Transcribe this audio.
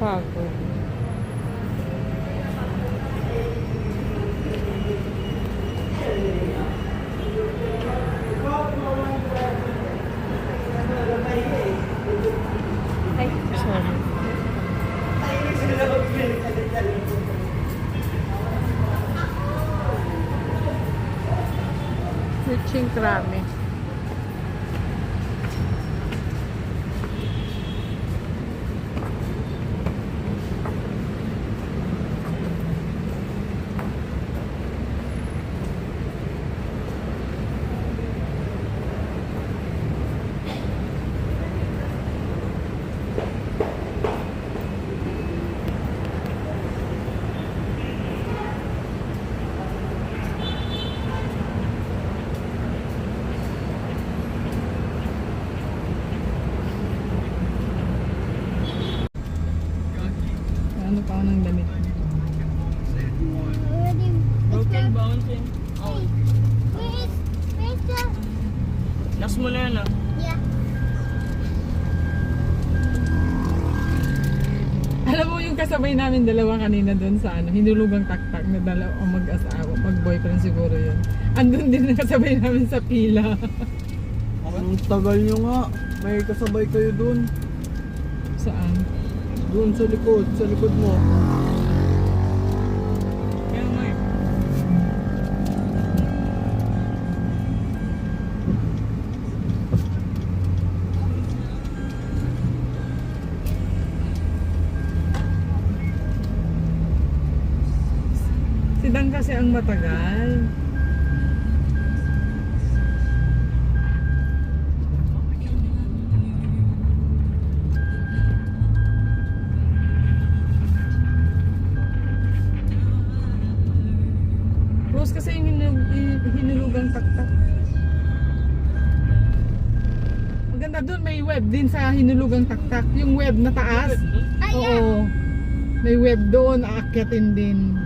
Pagod. Ay, sorry. Kuching krami. Ano pa ako ng damit? Broken bouncing. Oh. Where's the... Last mo na yan ah. Yeah. Alam mo yung kasabay namin dalawa kanina doon sa ano, hinulugang taktak na dalawa o mag-asawa, mag-boyfriend siguro yun. Andun din na kasabay namin sa pila. Ang tagal nyo nga. May kasabay kayo dun. Saan? Dun sa likod mo. Kaya nga eh. Si Dan kasi ang matagal. Rose kasi yung hinulugang taktak. Maganda doon, may web din sa hinulugang taktak. Yung web na taas. Oo. May web doon, aakyatin din.